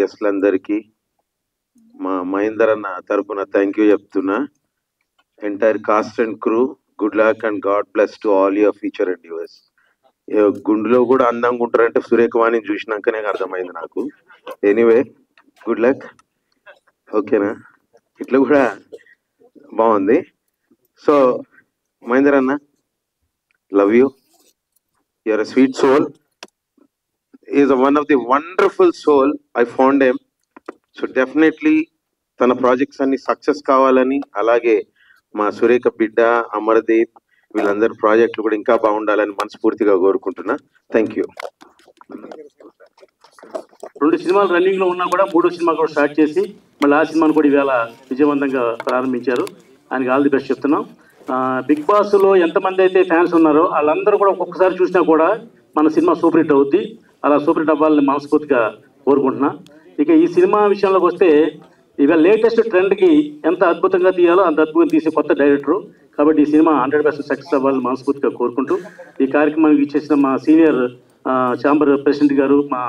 గెస్ట్లందరికీ మా మహేందర్ అన్న తరపున థ్యాంక్ యూ చెప్తున్నా. Entire cast and crew, good luck and god bless to all your future endeavours. గుండెలో కూడా అందంగా ఉంటారంటే సురేఖవాణి చూసినాకనే అర్థమైంది నాకు. Anyway, good luck. ఓకేనా? ఇట్లా కూడా బాగుంది. సో మహేందర్ అన్న, love you. You're a sweet soul. Is one of the wonderful soul. I found him. So definitely తన ప్రాజెక్ట్స్ అన్ని సక్సెస్ కావాలని, అలాగే మా సురేఖ బిడ్డ అమర్దీప్ వీళ్ళందరి ప్రాజెక్టులు కూడా ఇంకా బాగుండాలని మనస్ఫూర్తిగా కోరుకుంటున్నా. Thank you. 2 సినిమాలు రన్నింగ్ లో ఉన్నా కూడా 3వ సినిమా కూడా స్టార్ట్ చేసి మళ్ళీ ఆ సినిమాను కూడా ఇవాళ విజయవంతంగా ప్రారంభించారు. ఆయనకి ఆల్ ది బెస్ట్ చెప్తున్నాం. బిగ్ బాస్ లో ఎంతమంది అయితే ఫ్యాన్స్ ఉన్నారో వాళ్ళందరూ కూడా ఒక్కొక్కసారి చూసినా కూడా మన సినిమా సూపర్ హిట్ అవుద్ది. అలా సూపర్ హిట్ అవ్వాలని మనస్ఫూర్తిగా కోరుకుంటున్నా. ఇక ఈ సినిమా విషయంలోకి వస్తే ఇవాళ లేటెస్ట్ ట్రెండ్కి ఎంత అద్భుతంగా తీయాలో అంత అద్భుతంగా తీసే కొత్త డైరెక్టరు. కాబట్టి ఈ సినిమా 100% సక్సెస్ అవ్వాలని మనస్ఫూర్తిగా కోరుకుంటూ ఈ కార్యక్రమానికి ఇచ్చేసిన మా సీనియర్ ఛాంబర్ ప్రెసిడెంట్ గారు, మా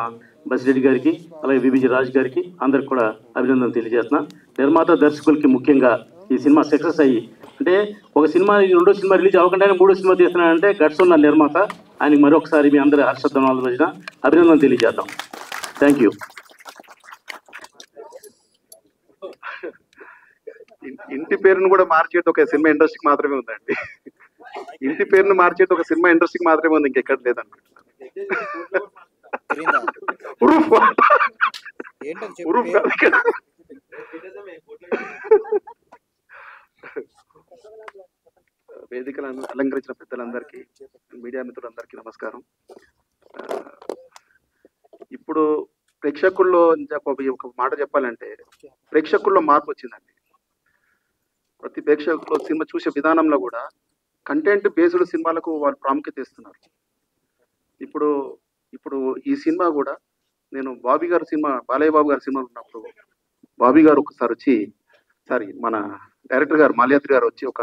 బసిరెడ్డి గారికి, అలాగే విబిజి రాజు గారికి అందరికి కూడా అభినందనలు తెలియజేస్తున్నా. నిర్మాత దర్శకులకి ముఖ్యంగా ఈ సినిమా సక్సెస్ అయ్యి, అంటే ఒక సినిమా 2వ సినిమా రిలీజ్ అవ్వకుండానే 3వ సినిమా తీస్తున్నాడంటే గట్స్ ఉన్న నిర్మాత. ఆయనకి మరొకసారి మీ అందరి హర్షధ్వానాల రోజున అభినందనలు తెలియజేద్దాం. Thank you. ఇంటి పేరును కూడా మార్చేది ఒక సినిమా ఇండస్ట్రీకి మాత్రమే ఉందండి. ఇంటి పేరును మార్చేది ఒక సినిమా ఇండస్ట్రీకి మాత్రమే ఉంది, ఇంకెక్కడ లేదనుకుంటున్నాను. వేదికలను అలంకరించిన పెద్దలందరికీ, మీడియా మిత్రులందరికీ నమస్కారం. ఇప్పుడు ప్రేక్షకుల్లో ఒక మాట చెప్పాలంటే, ప్రేక్షకుల్లో మార్పు వచ్చిందండి. ప్రతి ప్రేక్షకులు సినిమా చూసే విధానంలో కూడా కంటెంట్ బేస్డ్ సినిమాలకు వాళ్ళు ప్రాముఖ్యత ఇస్తున్నారు. ఇప్పుడు ఈ సినిమా కూడా నేను బాబీ గారి సినిమా, బాలయ్య బాబు గారి సినిమా ఉన్నప్పుడు బాబీ గారు ఒకసారి వచ్చి, మన డైరెక్టర్ గారు మాల్యాద్రి గారు వచ్చి ఒక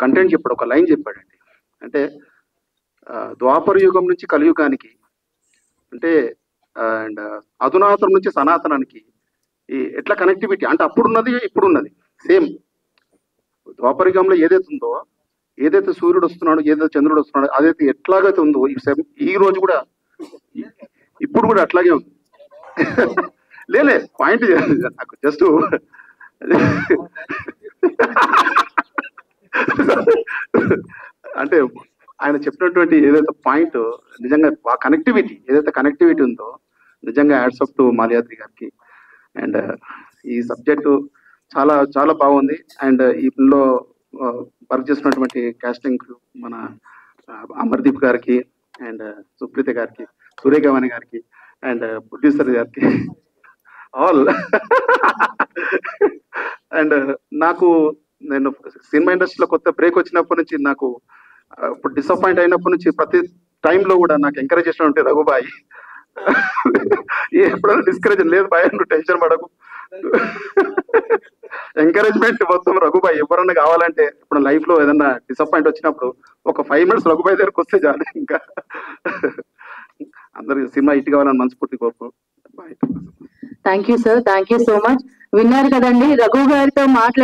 కంటెంట్ చెప్పాడు, ఒక లైన్ చెప్పాడండి. అంటే ద్వాపర యుగం నుంచి కలియుగానికి, అంటే అండ్ అధునాతనం నుంచి సనాతనానికి ఈ ఎట్లా కనెక్టివిటీ అంటే అప్పుడున్నది ఇప్పుడున్నది సేమ్. ద్వాపరయుగంలో ఏదైతే ఉందో, ఏదైతే సూర్యుడు వస్తున్నాడు, ఏదైతే చంద్రుడు వస్తున్నాడు, అదైతే ఎట్లాగైతే ఉందో ఈ రోజు కూడా ఇప్పుడు కూడా అట్లాగే ఉంది. లేలే పాయింట్ నాకు జస్ట్ అంటే ఆయన చెప్పినటువంటి ఏదైతే పాయింట్ నిజంగా ఆ కనెక్టివిటీ, ఏదైతే కనెక్టివిటీ ఉందో నిజంగా హ్యాట్స్ ఆఫ్ టు మాల్యాద్రి గారికి. అండ్ ఈ సబ్జెక్టు చాలా చాలా బాగుంది. అండ్ ఇందులో వర్క్ చేసినటువంటి కాస్టింగ్ మన అమర్దీప్ గారికి, అండ్ సుప్రీత గారికి, సురేఖవాణి గారికి, అండ్ ప్రొడ్యూసర్ గారికి, ఆల్. అండ్ నేను సినిమా ఇండస్ట్రీలో కొత్త బ్రేక్ వచ్చినప్పటి నుంచి నాకు ఇప్పుడు డిసప్పాయింట్ అయినప్పటి నుంచి ప్రతి టైంలో కూడా నాకు ఎంకరేజ్ చేసినటువంటి రఘుబాయి. ఎప్పుడైనా డిస్కరేజ్ లేదు బాయ్, నువ్వు టెన్షన్ పడకు, ఎంకరేజ్మెంట్ మొత్తం రఘుబాయి. ఎవరన్నా కావాలంటే ఇప్పుడు లైఫ్ లో ఏదన్నా డిసప్పాయింట్ వచ్చినప్పుడు ఒక 5 minutes రఘుబాయి దగ్గరకు వస్తే చాలు. ఇంకా అందరికి సినిమా హిట్ కావాలని మనస్ఫూర్తి కోరుకో. Thank you sir, thank you so much. విన్నారు కదండి, రఘు గారితో మాట్లాడి